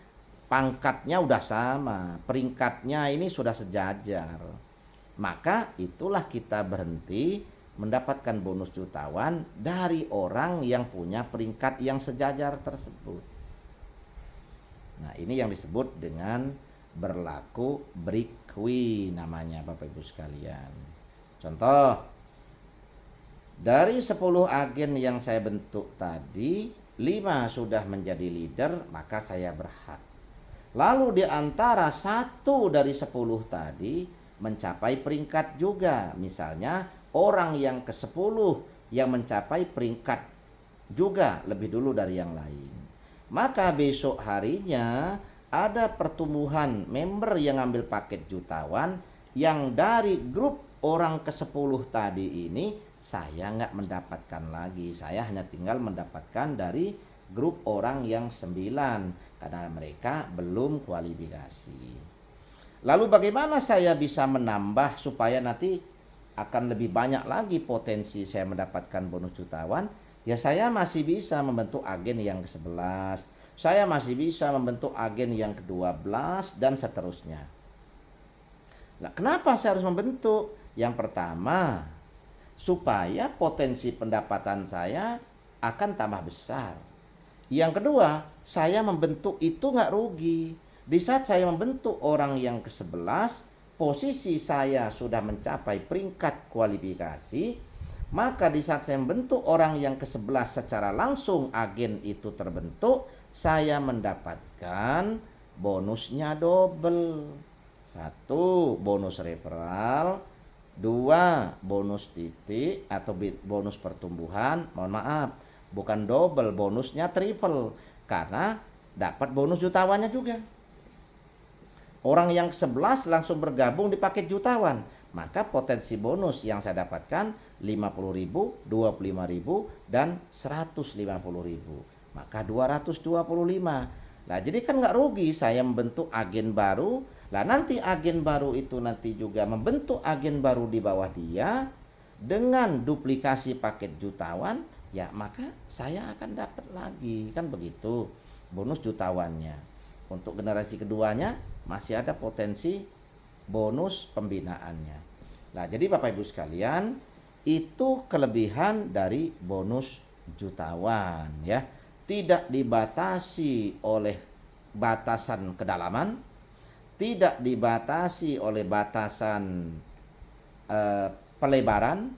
pangkatnya udah sama, peringkatnya ini sudah sejajar. Maka itulah kita berhenti mendapatkan bonus jutawan dari orang yang punya peringkat yang sejajar tersebut. Nah, ini yang disebut dengan berlaku breakaway namanya Bapak Ibu sekalian. Contoh, dari 10 agen yang saya bentuk tadi, 5 sudah menjadi leader, maka saya berhak. Lalu di antara 1 dari 10 tadi mencapai peringkat juga. Misalnya orang yang ke-10 yang mencapai peringkat juga lebih dulu dari yang lain. Maka besok harinya ada pertumbuhan member yang ambil paket jutawan yang dari grup orang ke-10 tadi ini saya nggak mendapatkan lagi. Saya hanya tinggal mendapatkan dari grup orang yang 9 karena mereka belum kualifikasi. Lalu bagaimana saya bisa menambah supaya nanti akan lebih banyak lagi potensi saya mendapatkan bonus jutawan? Ya saya masih bisa membentuk agen yang ke-11. Saya masih bisa membentuk agen yang ke-12 dan seterusnya. Nah, kenapa saya harus membentuk? Yang pertama, supaya potensi pendapatan saya akan tambah besar. Yang kedua, saya membentuk itu nggak rugi. Di saat saya membentuk orang yang ke-11, posisi saya sudah mencapai peringkat kualifikasi, maka di saat saya membentuk orang yang ke-11 secara langsung agen itu terbentuk, saya mendapatkan bonusnya double. 1, bonus referral. 2, bonus titik atau bonus pertumbuhan. Mohon maaf, bukan double, bonusnya triple karena dapat bonus jutawannya juga. Orang yang 11 langsung bergabung di paket jutawan. Maka potensi bonus yang saya dapatkan 50.000, 25.000, dan 150.000. Maka 225. Nah, jadi kan nggak rugi saya membentuk agen baru. Nah, nanti agen baru itu nanti juga membentuk agen baru di bawah dia dengan duplikasi paket jutawan, ya maka saya akan dapat lagi, kan begitu bonus jutawannya. Untuk generasi keduanya masih ada potensi bonus pembinaannya. Nah, jadi Bapak Ibu sekalian, itu kelebihan dari bonus jutawan ya. Tidak dibatasi oleh batasan kedalaman, tidak dibatasi oleh batasan pelebaran,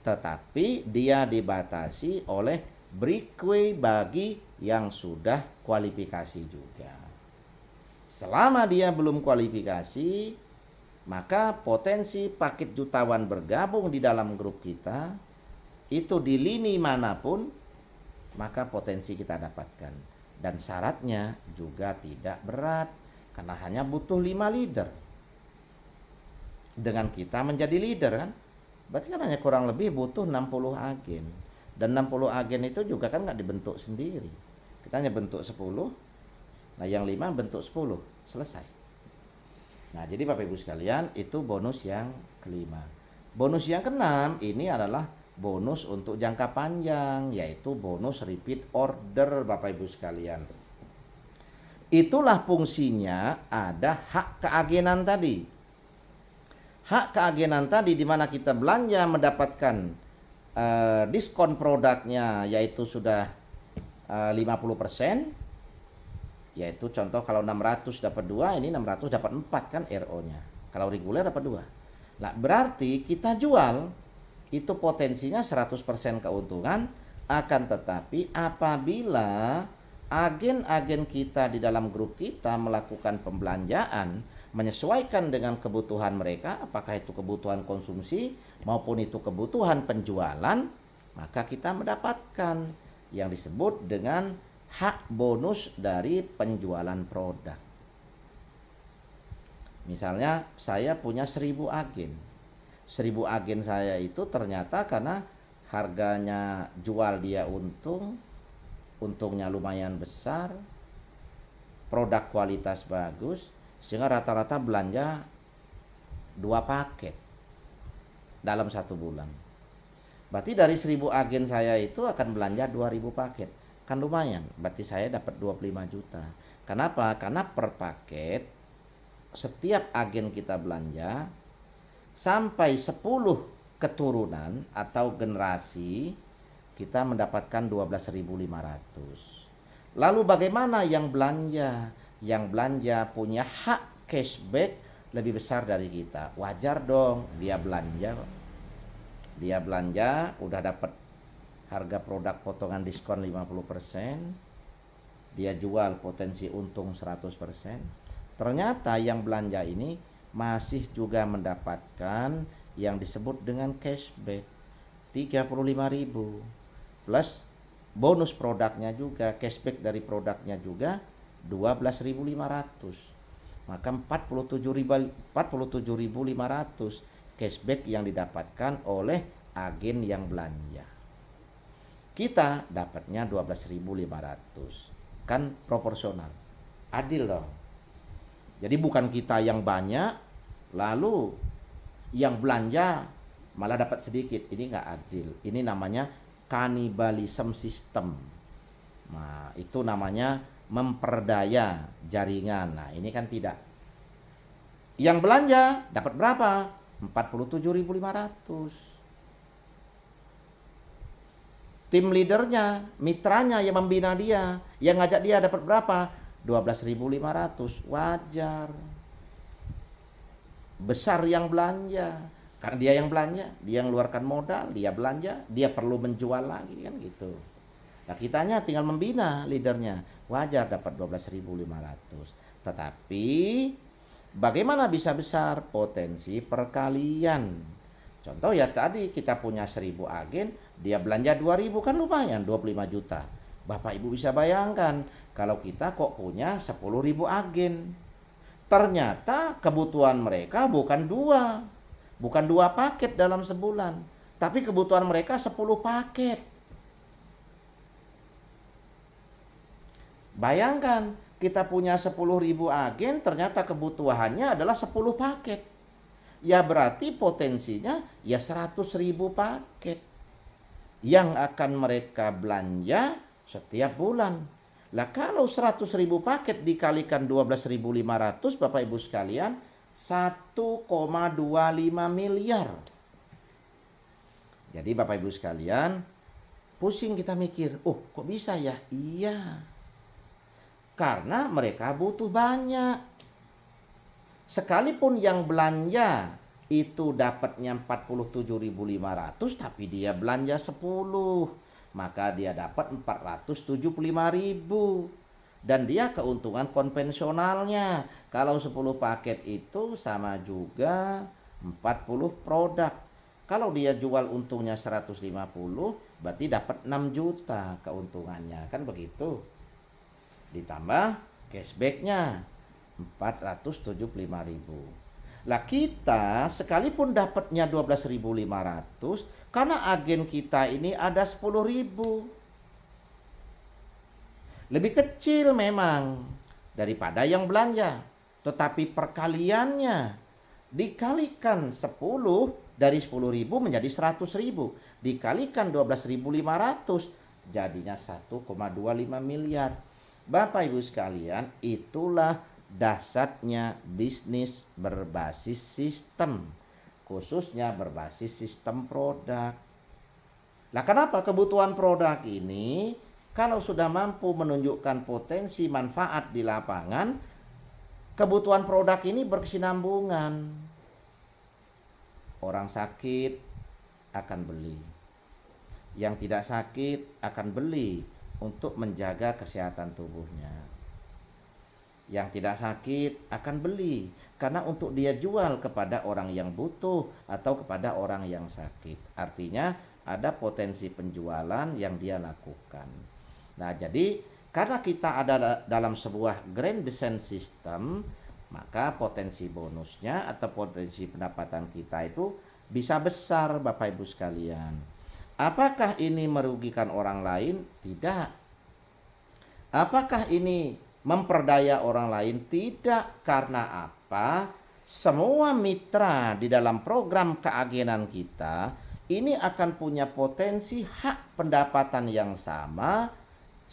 tetapi dia dibatasi oleh breakaway bagi yang sudah kualifikasi juga. Selama dia belum kualifikasi, maka potensi paket jutawan bergabung di dalam grup kita itu di lini manapun, maka potensi kita dapatkan. Dan syaratnya juga tidak berat, karena hanya butuh 5 leader. Dengan kita menjadi leader kan, berarti kan hanya kurang lebih butuh 60 agen. Dan 60 agen itu juga kan nggak dibentuk sendiri. Kita hanya bentuk 10, nah yang 5 bentuk 10, selesai. Nah, jadi Bapak Ibu sekalian, itu bonus yang kelima. Bonus yang keenam ini adalah bonus untuk jangka panjang, yaitu bonus repeat order Bapak Ibu sekalian. Itulah fungsinya ada hak keagenan tadi. Hak keagenan tadi di mana kita belanja mendapatkan diskon produknya, yaitu sudah 50%. Yaitu contoh kalau 600 dapat 2, ini 600 dapat 4 kan RO-nya. Kalau reguler dapat 2. Nah, berarti kita jual itu potensinya 100% keuntungan, akan tetapi apabila agen-agen kita di dalam grup kita melakukan pembelanjaan menyesuaikan dengan kebutuhan mereka, apakah itu kebutuhan konsumsi maupun itu kebutuhan penjualan, maka kita mendapatkan yang disebut dengan hak bonus dari penjualan produk. Misalnya saya punya 1000 agen. 1000 agen saya itu ternyata karena harganya jual dia untungnya lumayan besar, produk kualitas bagus, sehingga rata-rata belanja 2 paket dalam 1 bulan. Berarti dari 1000 agen saya itu akan belanja 2000 paket. Kan lumayan, berarti saya dapat 25 juta. Kenapa? Karena per paket setiap agen kita belanja sampai 10 keturunan atau generasi kita mendapatkan 12.500. Lalu bagaimana yang belanja? Yang belanja punya hak cashback lebih besar dari kita. Wajar dong, dia belanja udah dapat harga produk potongan diskon 50%, dia jual potensi untung 100%. Ternyata yang belanja ini masih juga mendapatkan yang disebut dengan cashback 35.000 plus bonus produknya juga, cashback dari produknya juga 12.500. Maka 47.500 cashback yang didapatkan oleh agen yang belanja. Kita dapatnya 12.500. Kan proporsional. Adil dong. Jadi bukan kita yang banyak lalu yang belanja malah dapat sedikit. Ini nggak adil. Ini namanya cannibalism system. Nah, itu namanya memperdaya jaringan. Nah, ini kan tidak. Yang belanja dapat berapa? 47.500. Tim leadernya, mitranya yang membina dia, yang ngajak dia dapat berapa? 12.500. Wajar. Besar yang belanja. Karena dia yang belanja, dia yang mengeluarkan modal, dia belanja, dia perlu menjual lagi kan gitu. Nah, kitanya tinggal membina leadernya. Wajar dapat 12.500. Tetapi bagaimana bisa besar? Potensi perkalian. Contoh ya tadi kita punya 1000 agen, dia belanja 2000 kan lumayan 25 juta. Bapak Ibu bisa bayangkan kalau kita kok punya 10.000 agen. Ternyata kebutuhan mereka bukan dua paket dalam sebulan, tapi kebutuhan mereka 10 paket. Bayangkan, kita punya 10.000 agen, ternyata kebutuhannya adalah 10 paket. Ya berarti potensinya ya 100.000 paket yang akan mereka belanja setiap bulan. Lah kalau 100.000 paket dikalikan 12.500, Bapak Ibu sekalian, 1,25 miliar. Jadi Bapak Ibu sekalian, pusing kita mikir, oh kok bisa ya? Iya, karena mereka butuh banyak. Sekalipun yang belanja itu dapatnya 47.500, tapi dia belanja 10, maka dia dapat 475.000. Dan dia keuntungan konvensionalnya. Kalau 10 paket itu sama juga 40 produk. Kalau dia jual untungnya 150, berarti dapat 6 juta keuntungannya. Kan begitu. Ditambah cashbacknya 475.000. Lah kita sekalipun dapatnya 12.500, karena agen kita ini ada 10.000. Lebih kecil memang daripada yang belanja, tetapi perkaliannya dikalikan 10, dari 10.000 menjadi 100.000, dikalikan 12.500 jadinya 1,25 miliar. Bapak Ibu sekalian, itulah dasarnya bisnis berbasis sistem, khususnya berbasis sistem produk. Nah, kenapa kebutuhan produk ini kalau sudah mampu menunjukkan potensi manfaat di lapangan, kebutuhan produk ini berkesinambungan. Orang sakit akan beli, yang tidak sakit akan beli untuk menjaga kesehatan tubuhnya. Yang tidak sakit akan beli karena untuk dia jual kepada orang yang butuh atau kepada orang yang sakit. Artinya ada potensi penjualan yang dia lakukan. Nah, jadi karena kita ada dalam sebuah grand design system, maka potensi bonusnya atau potensi pendapatan kita itu bisa besar, Bapak Ibu sekalian. Apakah ini merugikan orang lain? Tidak. Apakah ini memperdaya orang lain? Tidak. Karena apa? Semua mitra di dalam program keagenan kita ini akan punya potensi hak pendapatan yang sama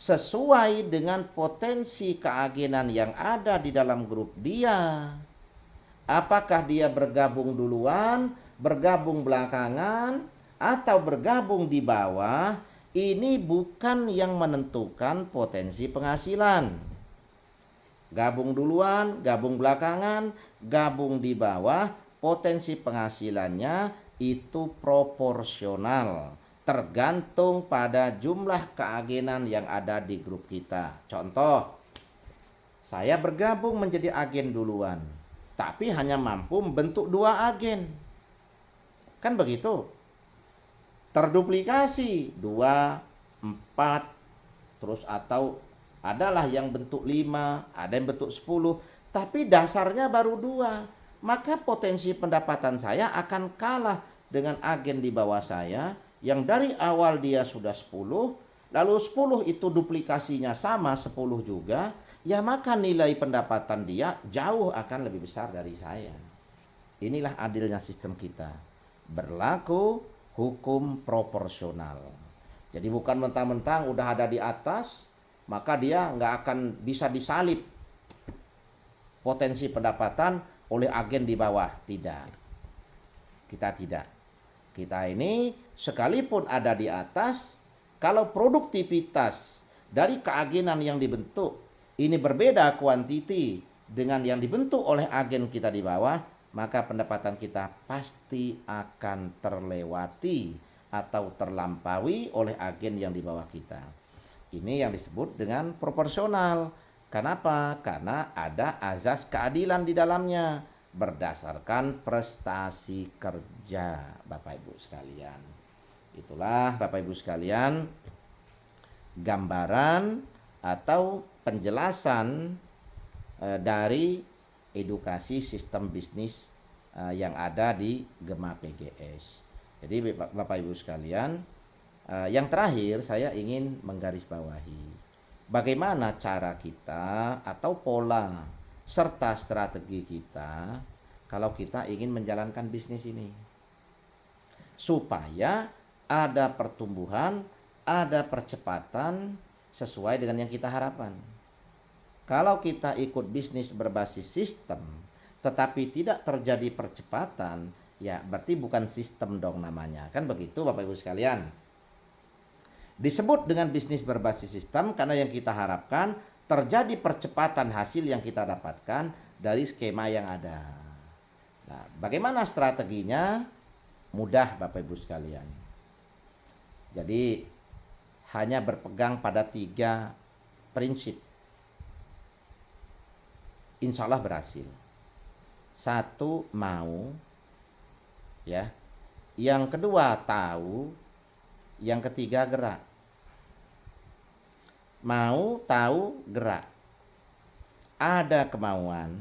sesuai dengan potensi keagenan yang ada di dalam grup dia. Apakah dia bergabung duluan, bergabung belakangan, atau bergabung di bawah, ini bukan yang menentukan potensi penghasilan. Gabung duluan, gabung belakangan, gabung di bawah, potensi penghasilannya itu proporsional, tergantung pada jumlah keagenan yang ada di grup kita. Contoh, saya bergabung menjadi agen duluan, tapi hanya mampu membentuk 2 agen. Kan begitu? Terduplikasi 2, 4, terus atau adalah yang bentuk 5, ada yang bentuk 10, tapi dasarnya baru 2. Maka potensi pendapatan saya akan kalah dengan agen di bawah saya yang dari awal dia sudah 10, lalu 10 itu duplikasinya sama 10 juga, ya maka nilai pendapatan dia jauh akan lebih besar dari saya. Inilah adilnya sistem kita. Berlaku hukum proporsional. Jadi bukan mentang-mentang udah ada di atas, maka dia nggak akan bisa disalip potensi pendapatan oleh agen di bawah. Tidak. Kita tidak. Kita ini sekalipun ada di atas, kalau produktivitas dari keagenan yang dibentuk ini berbeda kuantiti dengan yang dibentuk oleh agen kita di bawah, maka pendapatan kita pasti akan terlewati atau terlampaui oleh agen yang di bawah kita. Ini yang disebut dengan proporsional. Kenapa? Karena ada azas keadilan di dalamnya berdasarkan prestasi kerja, Bapak Ibu sekalian. Itulah Bapak Ibu sekalian gambaran atau penjelasan dari edukasi sistem bisnis yang ada di Gema PGS. Jadi Bapak Ibu sekalian, yang terakhir saya ingin menggarisbawahi bagaimana cara kita atau pola serta strategi kita kalau kita ingin menjalankan bisnis ini supaya ada pertumbuhan, ada percepatan sesuai dengan yang kita harapkan. Kalau kita ikut bisnis berbasis sistem tetapi tidak terjadi percepatan, ya berarti bukan sistem dong namanya. Kan begitu Bapak Ibu sekalian. Disebut dengan bisnis berbasis sistem karena yang kita harapkan terjadi percepatan hasil yang kita dapatkan dari skema yang ada. Nah, bagaimana strateginya? Mudah Bapak Ibu sekalian. Jadi hanya berpegang pada 3 prinsip. Insya Allah berhasil. 1, mau, ya. Yang kedua tahu, yang ketiga gerak. Mau, tahu, gerak. Ada kemauan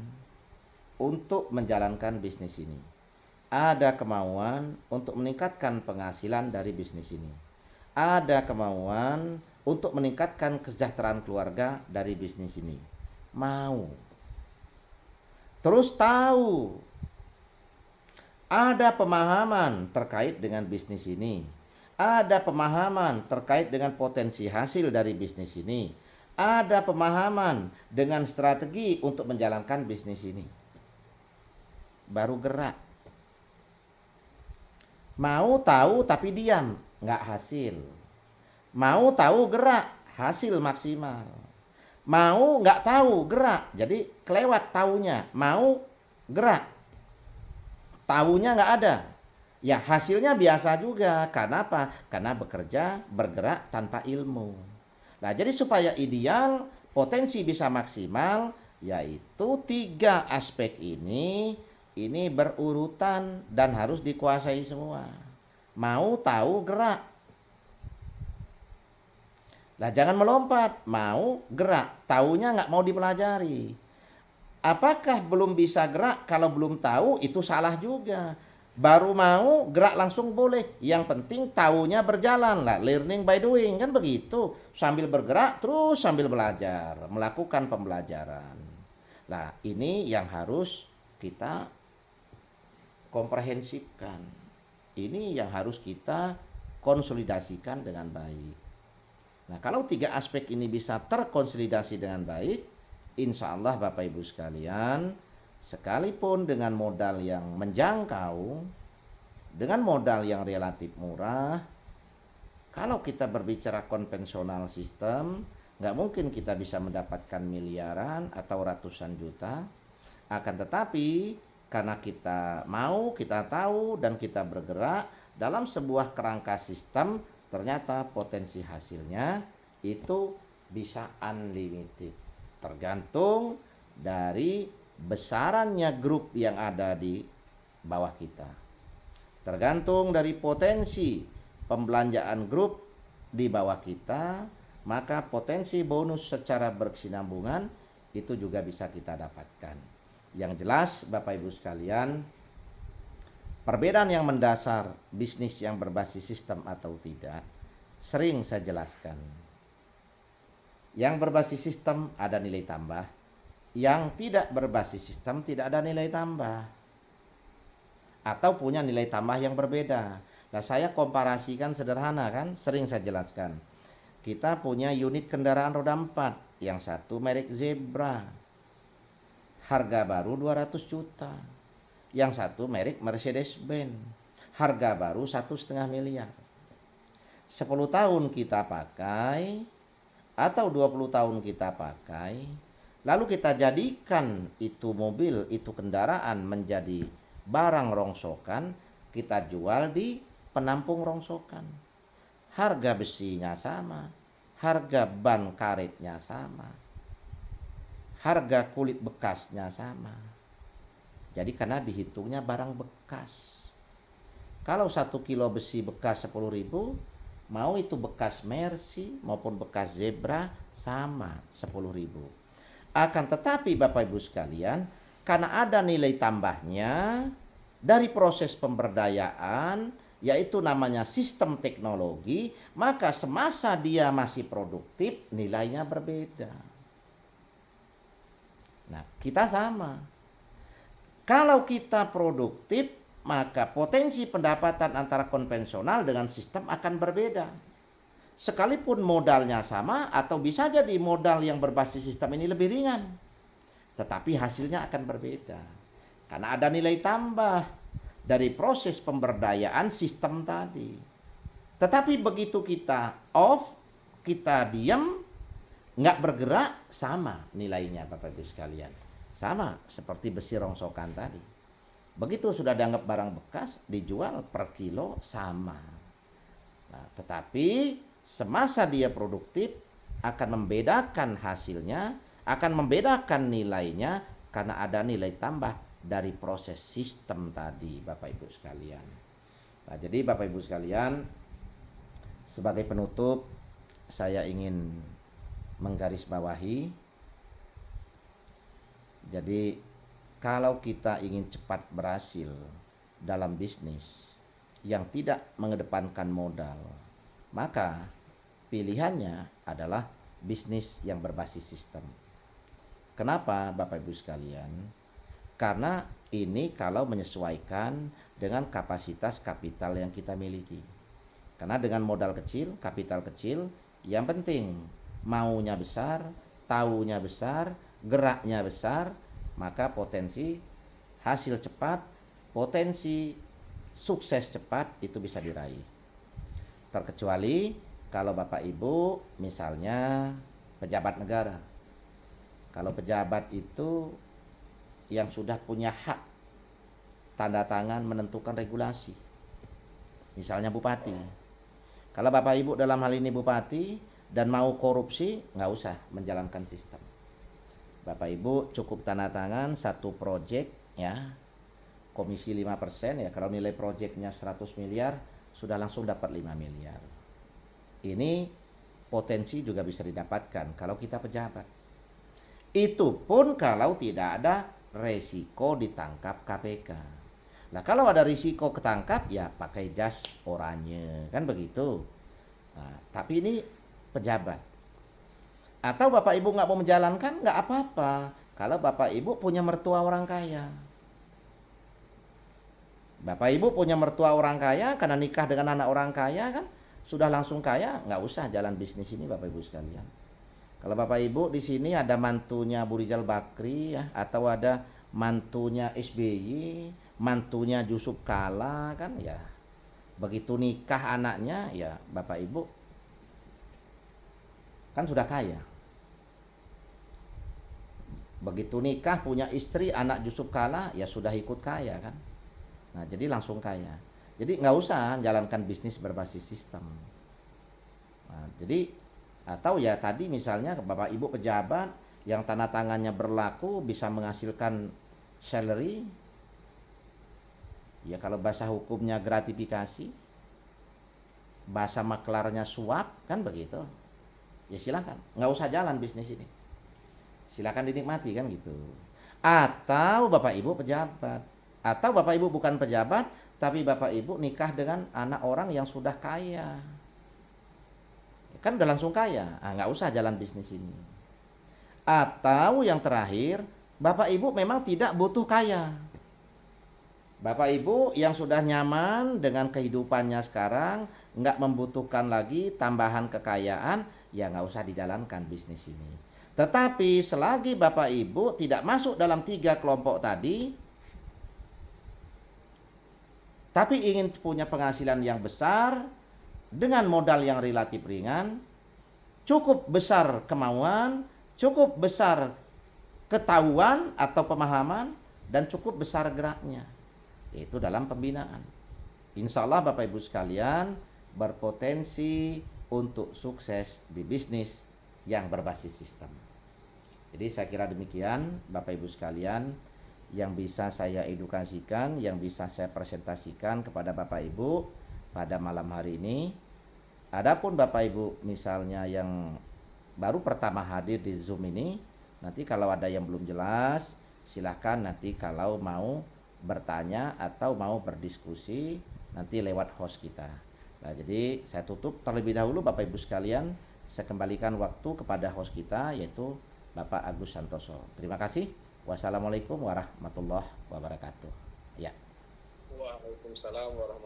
untuk menjalankan bisnis ini. Ada kemauan untuk meningkatkan penghasilan dari bisnis ini. Ada kemauan untuk meningkatkan kesejahteraan keluarga dari bisnis ini. Mau. Terus tahu. Ada pemahaman terkait dengan bisnis ini. Ada pemahaman terkait dengan potensi hasil dari bisnis ini. Ada pemahaman dengan strategi untuk menjalankan bisnis ini. Baru gerak. Mau tahu tapi diam, nggak hasil. Mau tahu gerak, hasil maksimal. Mau nggak tahu gerak, jadi kelewat taunya. Mau gerak, taunya nggak ada. Ya hasilnya biasa juga. Karena apa? Karena bekerja, bergerak tanpa ilmu. Nah jadi supaya ideal, potensi bisa maksimal, yaitu 3 aspek ini berurutan dan harus dikuasai semua. Mau, tahu, gerak. Nah jangan melompat. Mau, gerak. Taunya nggak mau dipelajari. Apakah belum bisa gerak kalau belum tahu? Itu salah juga. Baru mau, gerak langsung boleh. Yang penting taunya berjalan lah. Learning by doing, kan begitu. Sambil bergerak terus sambil belajar. Melakukan pembelajaran. Nah ini yang harus kita komprehensifkan. Ini yang harus kita konsolidasikan dengan baik. Nah kalau 3 aspek ini bisa terkonsolidasi dengan baik, insya Allah Bapak Ibu sekalian, sekalipun dengan modal yang menjangkau, dengan modal yang relatif murah, kalau kita berbicara konvensional sistem, nggak mungkin kita bisa mendapatkan miliaran atau ratusan juta. Akan tetapi karena kita mau, kita tahu, dan kita bergerak dalam sebuah kerangka sistem, ternyata potensi hasilnya itu bisa unlimited. Tergantung dari besarannya grup yang ada di bawah kita. Tergantung dari potensi pembelanjaan grup di bawah kita, maka potensi bonus secara berkesinambungan itu juga bisa kita dapatkan. Yang jelas Bapak Ibu sekalian, perbedaan yang mendasar bisnis yang berbasis sistem atau tidak sering saya jelaskan. Yang berbasis sistem ada nilai tambah, yang tidak berbasis sistem tidak ada nilai tambah, atau punya nilai tambah yang berbeda. Nah saya komparasikan sederhana kan, sering saya jelaskan. Kita punya unit kendaraan roda 4, yang satu merek Zebra, harga baru 200 juta. Yang satu merek Mercedes-Benz, harga baru 1,5 miliar. 10 tahun kita pakai atau 20 tahun kita pakai, lalu kita jadikan itu mobil, itu kendaraan menjadi barang rongsokan, kita jual di penampung rongsokan. Harga besinya sama, harga ban karetnya sama, harga kulit bekasnya sama. Jadi karena dihitungnya barang bekas. Kalau 1 kilo besi bekas 10.000, mau itu bekas Mercy maupun bekas Zebra sama 10.000. Akan tetapi Bapak Ibu sekalian, karena ada nilai tambahnya dari proses pemberdayaan, yaitu namanya sistem teknologi, maka semasa dia masih produktif, nilainya berbeda. Nah, kita sama. Kalau kita produktif, maka potensi pendapatan antara konvensional dengan sistem akan berbeda. Sekalipun modalnya sama, atau bisa jadi modal yang berbasis sistem ini lebih ringan, tetapi hasilnya akan berbeda. Karena ada nilai tambah dari proses pemberdayaan sistem tadi. Tetapi begitu kita off, kita diam, nggak bergerak, sama nilainya Bapak Ibu sekalian. Sama seperti besi rongsokan tadi. Begitu sudah dianggap barang bekas, dijual per kilo sama. Nah, tetapi semasa dia produktif akan membedakan hasilnya, akan membedakan nilainya karena ada nilai tambah dari proses sistem tadi Bapak Ibu sekalian. Nah, jadi Bapak Ibu sekalian, sebagai penutup saya ingin menggarisbawahi, jadi kalau kita ingin cepat berhasil dalam bisnis yang tidak mengedepankan modal, maka pilihannya adalah bisnis yang berbasis sistem. Kenapa Bapak Ibu sekalian? Karena ini kalau menyesuaikan dengan kapasitas kapital yang kita miliki. Karena dengan modal kecil, kapital kecil, yang penting maunya besar, taunya besar, geraknya besar, maka potensi hasil cepat, potensi sukses cepat itu bisa diraih. Terkecuali kalau Bapak Ibu misalnya pejabat negara. Kalau pejabat itu yang sudah punya hak tanda tangan menentukan regulasi. Misalnya bupati. Kalau Bapak Ibu dalam hal ini bupati dan mau korupsi, nggak usah menjalankan sistem. Bapak Ibu cukup tanda tangan satu proyek, ya, komisi 5%, ya, kalau nilai proyeknya 100 miliar sudah langsung dapat 5 miliar. Ini potensi juga bisa didapatkan kalau kita pejabat. Itu pun kalau tidak ada resiko ditangkap KPK. Nah, kalau ada risiko ketangkap, ya pakai jas oranye, kan begitu. Nah, tapi ini pejabat. Atau Bapak Ibu nggak mau menjalankan, nggak apa-apa. Kalau Bapak Ibu punya mertua orang kaya. Bapak Ibu punya mertua orang kaya karena nikah dengan anak orang kaya, kan sudah langsung kaya, nggak usah jalan bisnis ini Bapak Ibu sekalian. Kalau Bapak Ibu di sini ada mantunya Bu Rizal Bakri, ya, atau ada mantunya SBY, mantunya Yusuf Kala, kan, ya, begitu nikah anaknya, ya Bapak Ibu kan sudah kaya. Begitu nikah punya istri anak Yusuf Kala, ya sudah ikut kaya, kan. Nah, jadi langsung kaya. Jadi nggak usah jalankan bisnis berbasis sistem. Nah, jadi atau ya tadi misalnya Bapak Ibu pejabat yang tanda tangannya berlaku bisa menghasilkan salary, ya kalau bahasa hukumnya gratifikasi, bahasa maklarnya suap, kan begitu. Ya silakan, nggak usah jalan bisnis ini. Silakan dinikmati, kan gitu. Atau Bapak Ibu pejabat, atau Bapak Ibu bukan pejabat, tapi Bapak Ibu nikah dengan anak orang yang sudah kaya, kan udah langsung kaya. Nggak usah jalan bisnis ini. Atau yang terakhir, Bapak Ibu memang tidak butuh kaya. Bapak Ibu yang sudah nyaman dengan kehidupannya sekarang, nggak membutuhkan lagi tambahan kekayaan, ya nggak usah dijalankan bisnis ini. Tetapi selagi Bapak Ibu tidak masuk dalam 3 kelompok tadi, tapi ingin punya penghasilan yang besar dengan modal yang relatif ringan, cukup besar kemauan, cukup besar ketahuan atau pemahaman, dan cukup besar geraknya, itu dalam pembinaan. Insya Allah Bapak Ibu sekalian berpotensi untuk sukses di bisnis yang berbasis sistem. Jadi saya kira demikian Bapak Ibu sekalian yang bisa saya edukasikan, yang bisa saya presentasikan kepada Bapak Ibu pada malam hari ini. Adapun Bapak Ibu misalnya yang baru pertama hadir di Zoom ini, nanti kalau ada yang belum jelas, silahkan nanti kalau mau bertanya atau mau berdiskusi nanti lewat host kita. Nah, jadi saya tutup terlebih dahulu Bapak Ibu sekalian, saya kembalikan waktu kepada host kita yaitu Bapak Agus Santoso. Terima kasih. Wassalamualaikum warahmatullahi wabarakatuh. Ya. Waalaikumsalam warahmatullahi